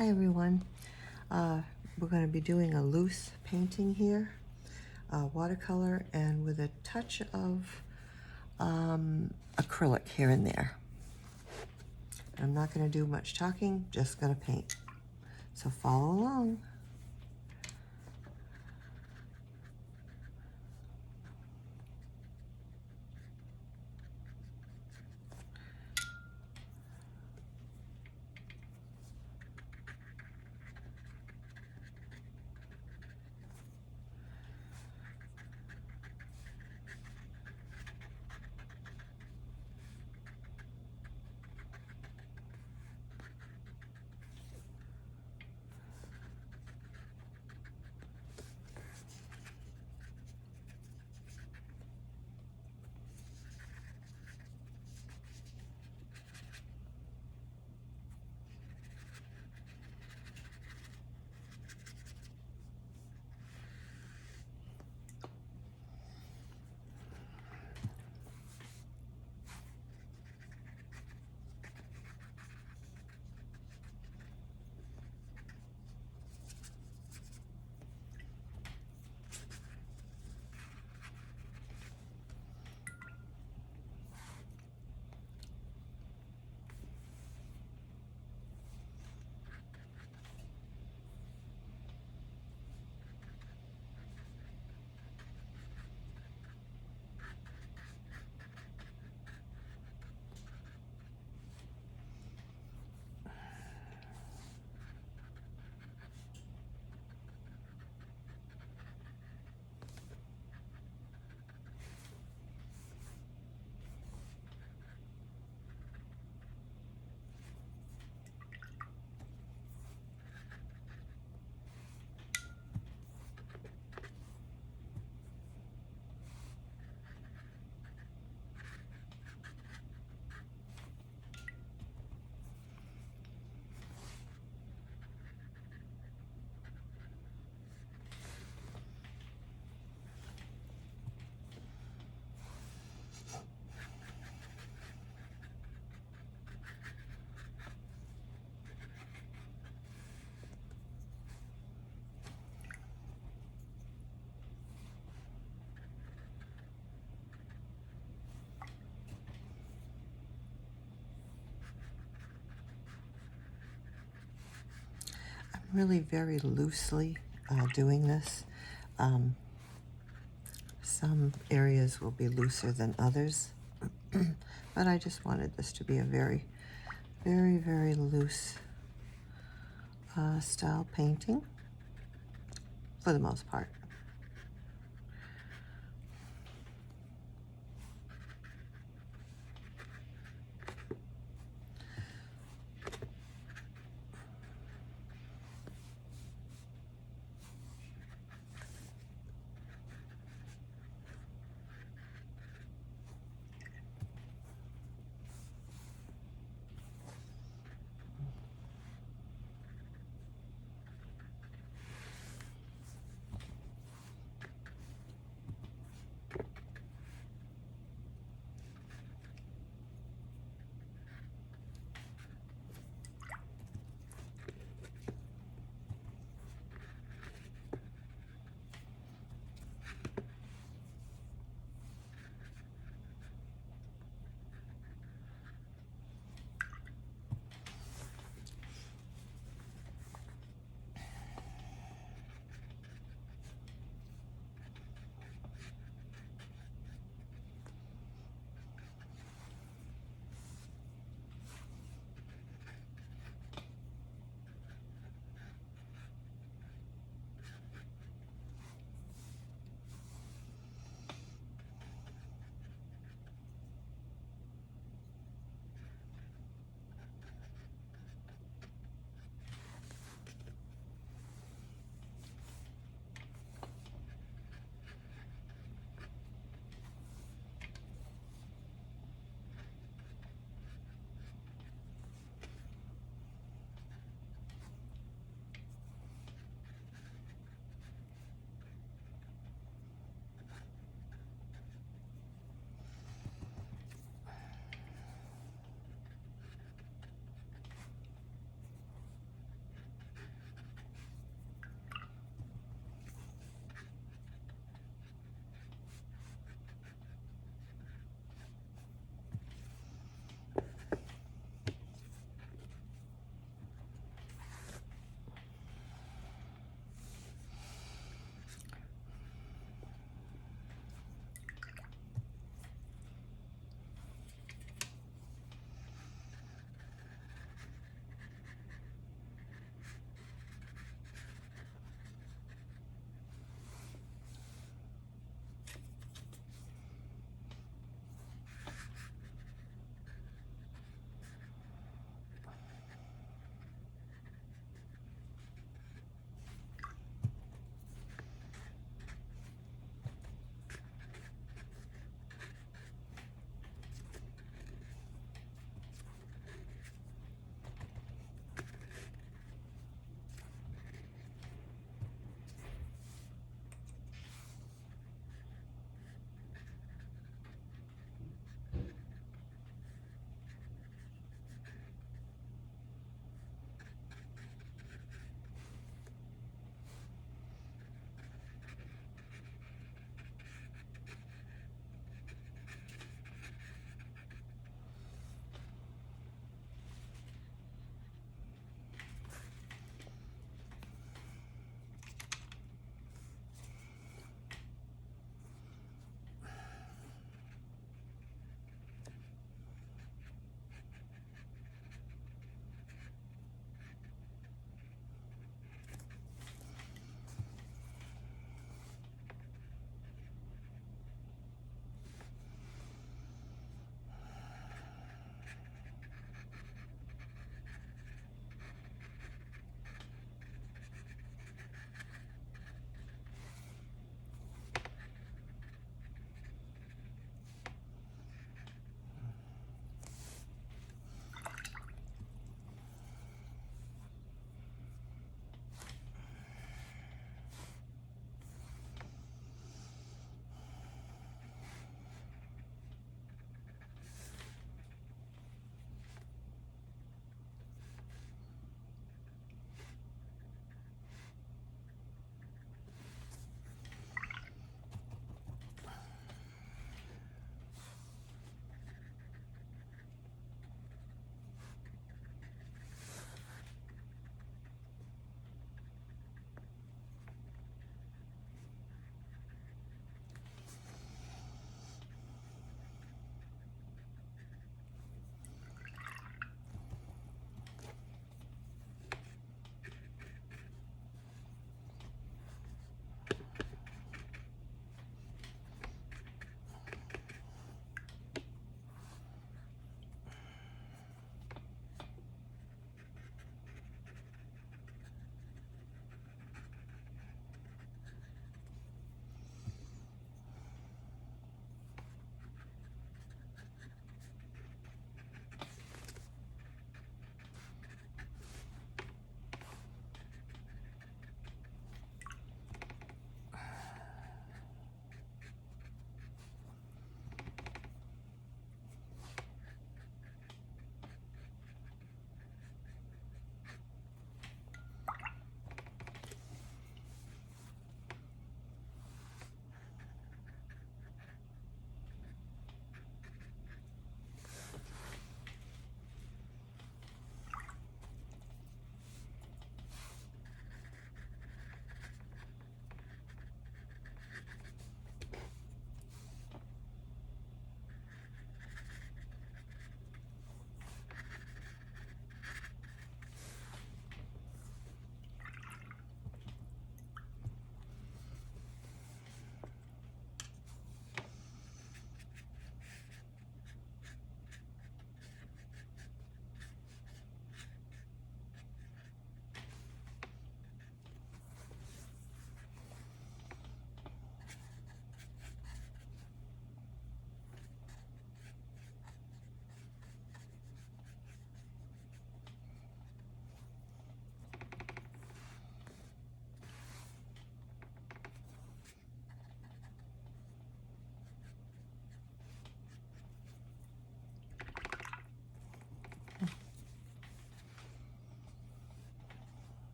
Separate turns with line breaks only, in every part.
Hi everyone. We're going to be doing a loose painting here, watercolor, and with a touch of acrylic here and there. I'm not going to do much talking, just going to paint. So follow along. I'm really very loosely doing this. Some areas will be looser than others, but I just wanted this to be a very, very, very loose style painting for the most part.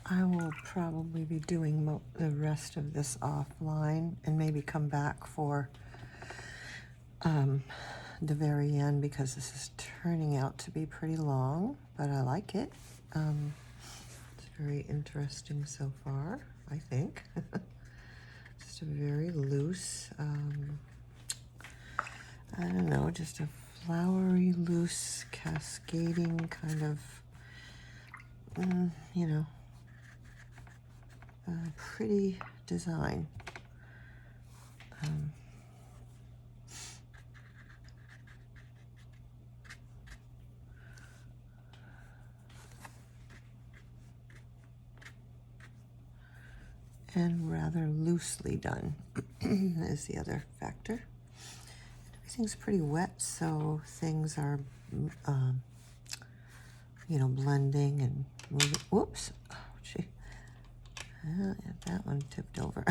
I will probably be doing the rest of this offline and maybe come back for the very end because this is turning out to be pretty long, but I like it. It's very interesting so far, I think. Just a very loose, I don't know, just a flowery, loose, cascading kind of, you know, pretty design. And rather loosely done is the other factor. Everything's pretty wet, so things are, you know, blending and moving. Whoops, oh, gee. That one tipped over.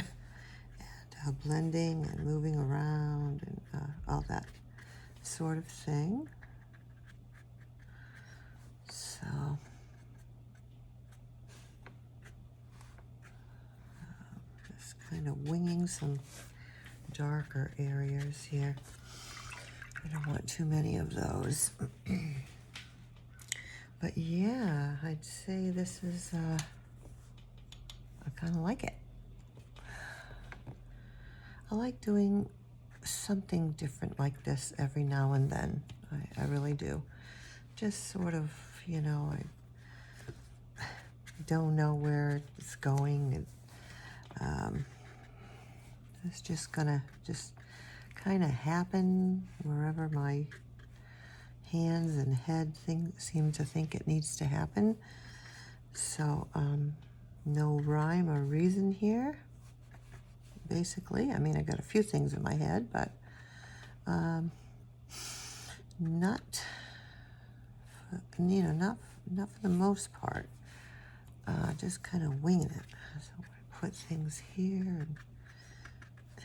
And blending and moving around and all that sort of thing. So just kind of winging some darker areas here. I don't want too many of those. But yeah, I'd say this is, I kind of like it. I like doing something different like this every now and then. I really do. Just sort of, you know, I don't know where it's going. And, it's just gonna just kind of happen wherever my hands and head seem to think it needs to happen. So no rhyme or reason here, basically. I mean, I got a few things in my head, but not, you know, not for the most part. Just kind of winging it. So I put things here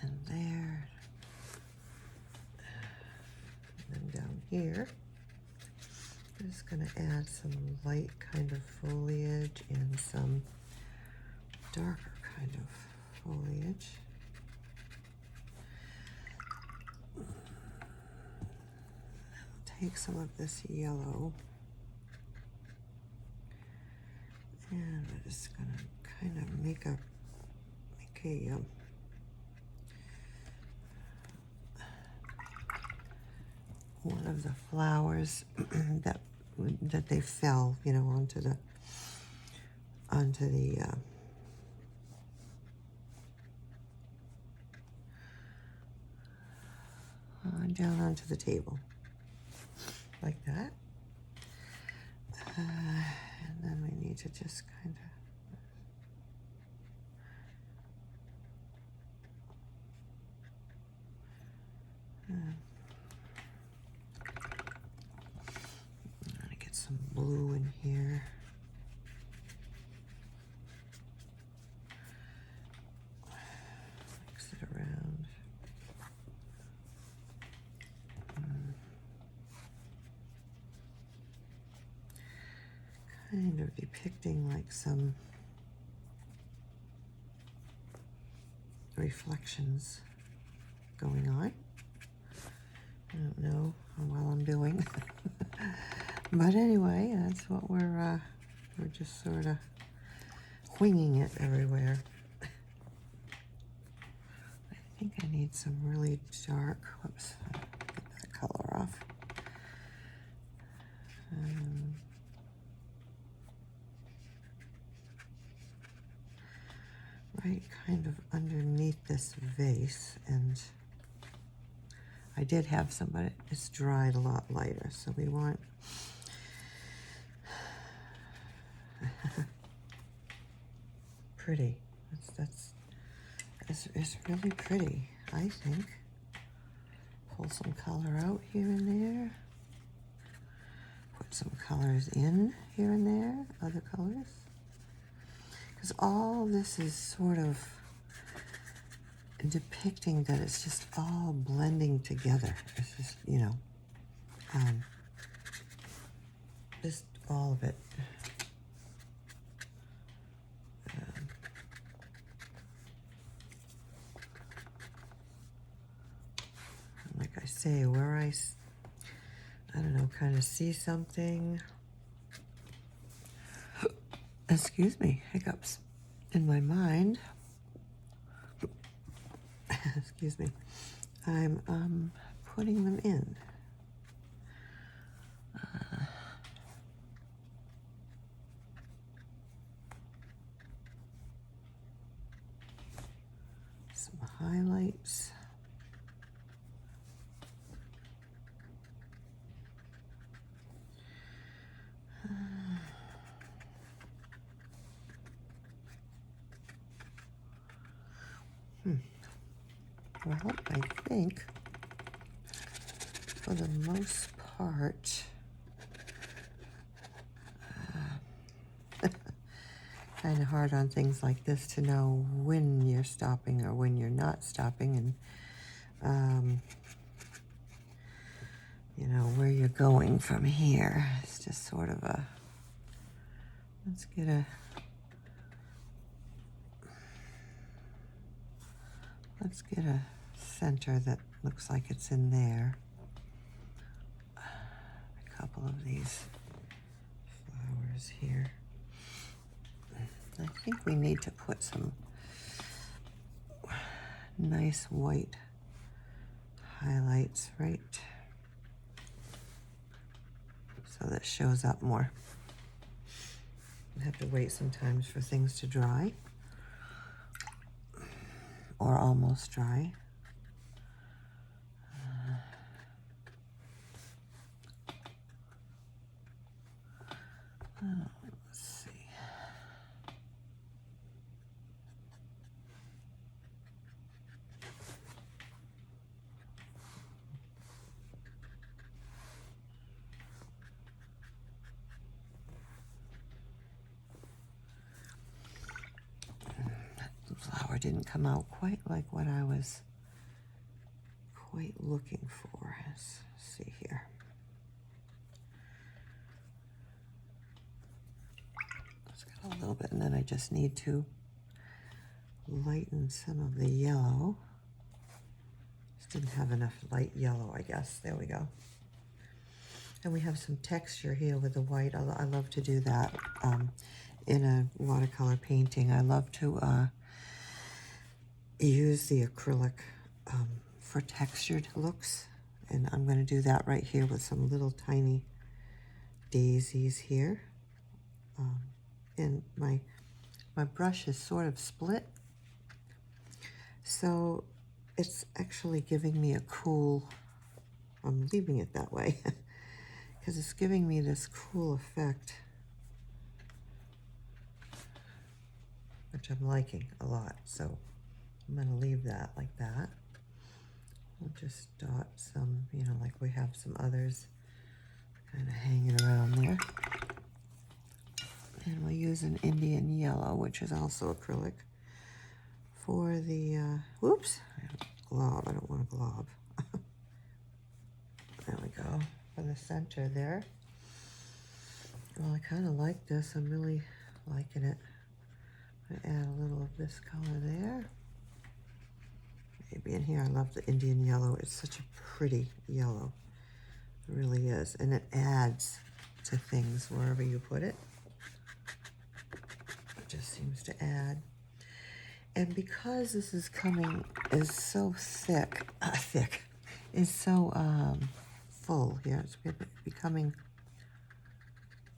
and there, and then down here. I'm just going to add some light kind of foliage and some darker kind of foliage. I'll take some of this yellow and we're just going to kind of make a one of the flowers that they fell, you know, onto the down onto the table, like that. And then we need to just kind of get some blue in here. Mix it around. Kind of depicting like some reflections going on. I don't know how well I'm doing. But anyway, that's what we're just sort of winging it everywhere. I think I need some really dark, whoops, get that color off. Right kind of underneath this vase, and I did have some, but it's dried a lot lighter, so we want pretty. It's really pretty, I think. Pull some color out here and there. Put some colors in here and there, other colors. Because all this is sort of depicting that it's just all blending together. It's just, you know, just all of it. say, where I don't know, kind of see something. Excuse me, hiccups in my mind. Excuse me. I'm putting them in. Some highlights. Well, I think for the most part, kind of hard on things like this to know when you're stopping or when you're not stopping, and you know, where you're going from here. It's just sort of a, let's get a center that looks like it's in there. A couple of these flowers here. I think we need to put some nice white highlights, right? So that shows up more. I have to wait sometimes for things to dry or almost dry. Let's see. The flower didn't come out quite like what I was quite looking for. Let's see here. Let's get a little bit, and then I just need to lighten some of the yellow. Just didn't have enough light yellow, I guess. There we go. And we have some texture here with the white. I love to do that in a watercolor painting. I love to use the acrylic for textured looks. And I'm going to do that right here with some little tiny daisies here. And my brush is sort of split. So it's actually giving me a cool, I'm leaving it that way, because it's giving me this cool effect, which I'm liking a lot. So I'm going to leave that like that. We'll just dot some, you know, like we have some others kind of hanging around there. And we'll use an Indian yellow, which is also acrylic, for the, whoops, glob. I don't want a glob. There we go, for the center there. Well, I kind of like this. I'm really liking it. I add a little of this color there. Maybe in here. I love the Indian yellow. It's such a pretty yellow. It really is. And it adds to things wherever you put it. It just seems to add. And because this is is so thick, is so full here, it's becoming,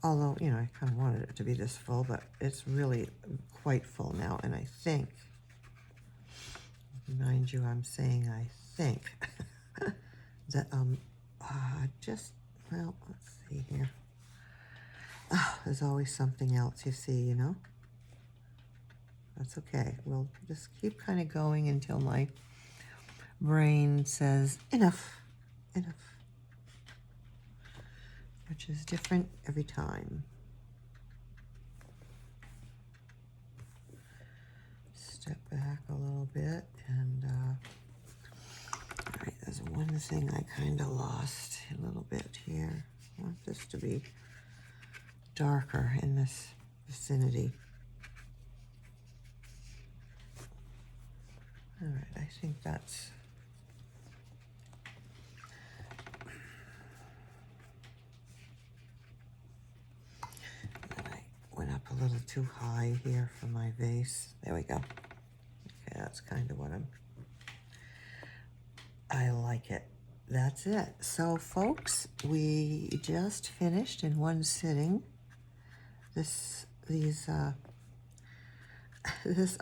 although, you know, I kind of wanted it to be this full, but it's really quite full now. And I think, mind you, I'm saying I think that just, well, let's see here. Oh, there's always something else, you see, you know. That's okay. We'll just keep kind of going until my brain says enough, enough, which is different every time. Step back a little bit, and all right, there's one thing I kind of lost a little bit here. I want this to be darker in this vicinity. All right, I think that's too high here for my vase. There we go. Okay, that's kind of what I like it. That's it. So folks, we just finished in one sitting this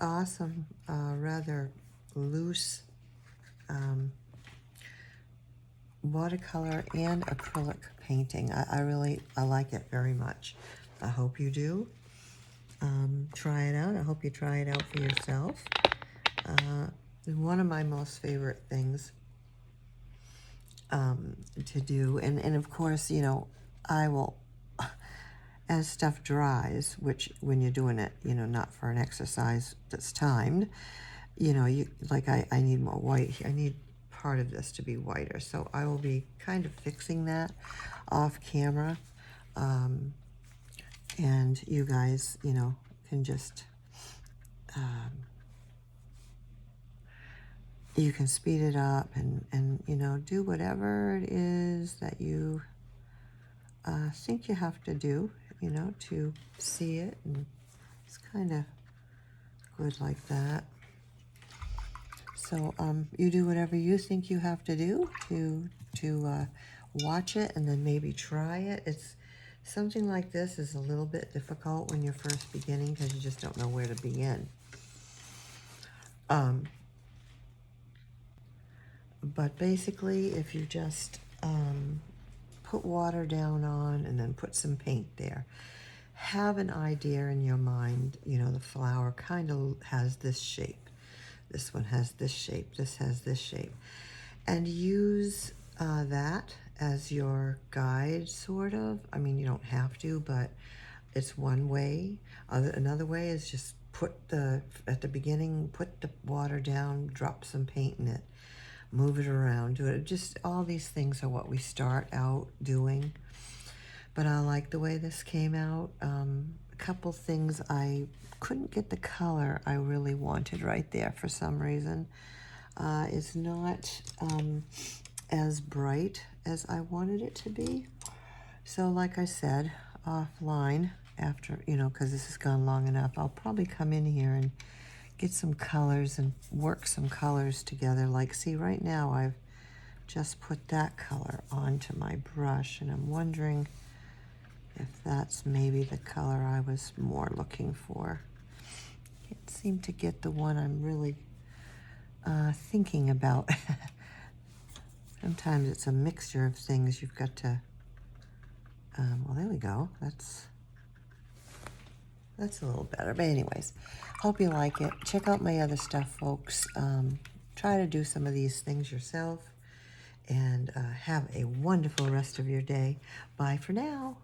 awesome, rather loose watercolor and acrylic painting. I like it very much. I hope you do. Try it out. I hope you try it out for yourself. One of my most favorite things to do, and of course, you know, I will, as stuff dries, which when you're doing it, you know, not for an exercise that's timed, you know, I need more white. I need part of this to be whiter, so I will be kind of fixing that off camera, and you guys, you know, can just you can speed it up and you know, do whatever it is that you think you have to do, you know, to see it, and it's kind of good like that. So you do whatever you think you have to do to watch it and then maybe try it. It's something like this is a little bit difficult when you're first beginning because you just don't know where to begin. But basically, if you just put water down on and then put some paint there, have an idea in your mind, you know, the flower kind of has this shape. This one has this shape. This has this shape. And use that as your guide, sort of. I mean, you don't have to, but it's one way. Another way is just at the beginning, put the water down, drop some paint in it, move it around, do it. Just all these things are what we start out doing. But I like the way this came out. A couple things, I couldn't get the color I really wanted right there for some reason. It's not as bright as I wanted it to be. So like I said, offline, after, you know, because this has gone long enough, I'll probably come in here and get some colors and work some colors together. Like, see, right now I've just put that color onto my brush, and I'm wondering if that's maybe the color I was more looking for. Can't seem to get the one I'm really thinking about. Sometimes it's a mixture of things. You've got to, well, there we go. That's a little better. But anyways, hope you like it. Check out my other stuff, folks. Try to do some of these things yourself, and have a wonderful rest of your day. Bye for now.